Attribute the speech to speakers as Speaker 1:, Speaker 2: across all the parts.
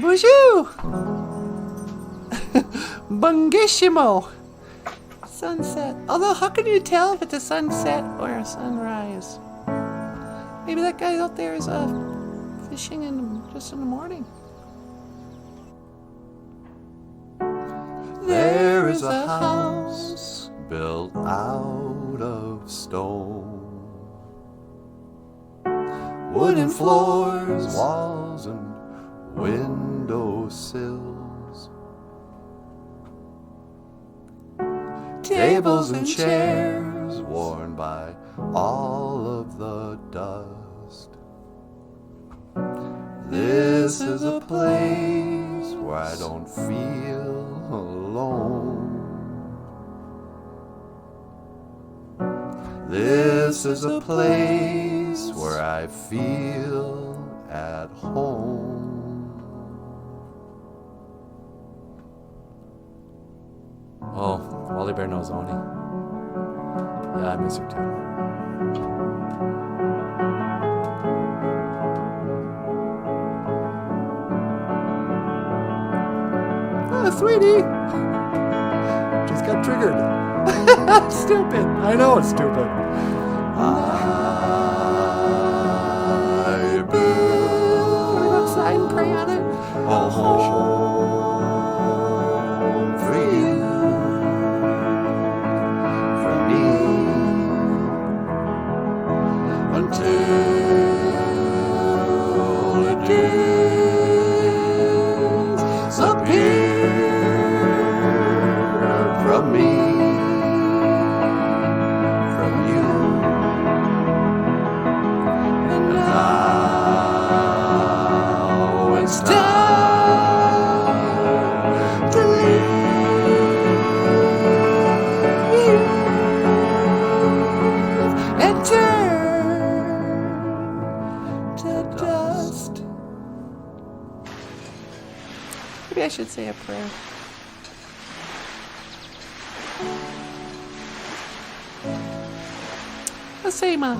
Speaker 1: BOOZHOO! Bungissimo! Sunset. Although, how can you tell if it's a sunset or a sunrise? Maybe that guy out there is fishing just in the morning.
Speaker 2: There is a house built out of stone, wooden floors, walls, and windowsills, tables and chairs worn by all of the dust. This is a place where I don't feel alone. This is a place where I feel at home.
Speaker 3: Oh, Wally Bear knows Oni. Yeah, I miss her too.
Speaker 1: Oh, sweetie!
Speaker 3: Just got triggered. Stupid. I know it's stupid.
Speaker 2: I
Speaker 1: Go outside and pray on it.
Speaker 2: a home for you, for me, until the days appear from me, from you, and now it's time to leave
Speaker 1: And turn to dust. Maybe I should say a prayer. Asema.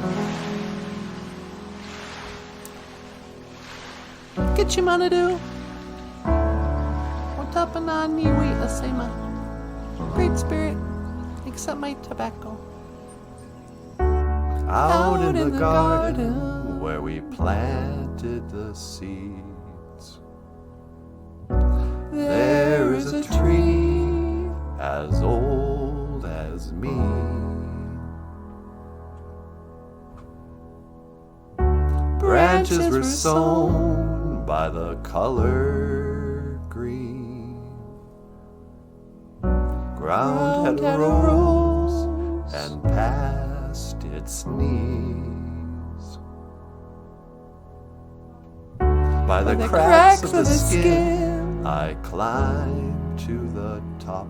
Speaker 1: Get your Nanaboozhoo. Watapananiwi Asema. Great Spirit, accept my tobacco.
Speaker 2: out in the garden where we planted the seeds. There is a tree as old as me. Branches were sown by the color green. Ground had arose and past its knees. By the cracks of the skin, I climbed to the top.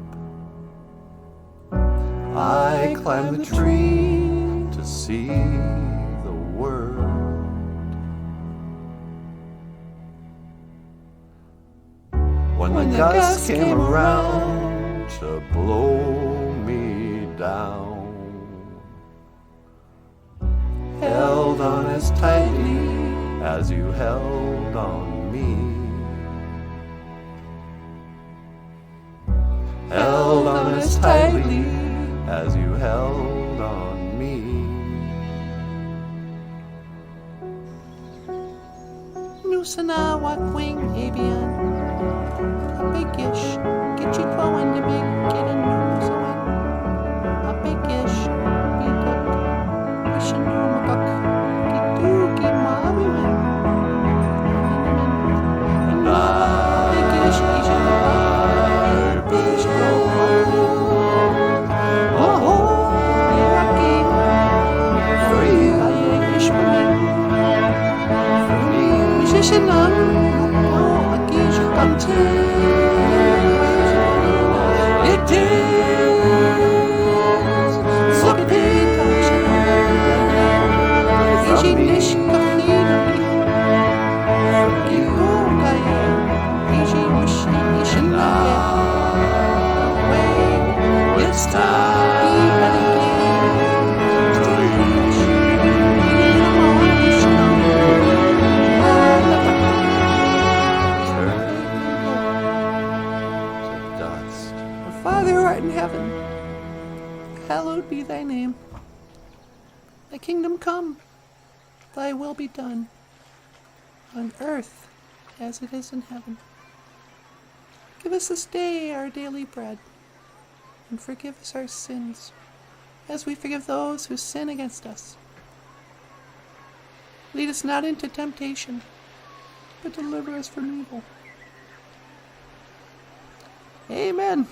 Speaker 2: I climbed the tree to see the world. When the gust came around to blow me down, held on as tightly as you held on me. Held on as tightly as you held on me.
Speaker 1: Nusana wakwing abian. A bigish. Get you going to make it a nusawan. A bigish. Beat up. Mission magak. Gitu gimawiman.
Speaker 2: And
Speaker 1: Bigish Asian.
Speaker 2: bish for you, for me, it is so big from me. It's time to leave.
Speaker 1: hallowed be thy name. Thy kingdom come, thy will be done, on earth as it is in heaven. Give us this day our daily bread, and forgive us our sins, as we forgive those who sin against us. Lead us not into temptation, but deliver us from evil. Amen.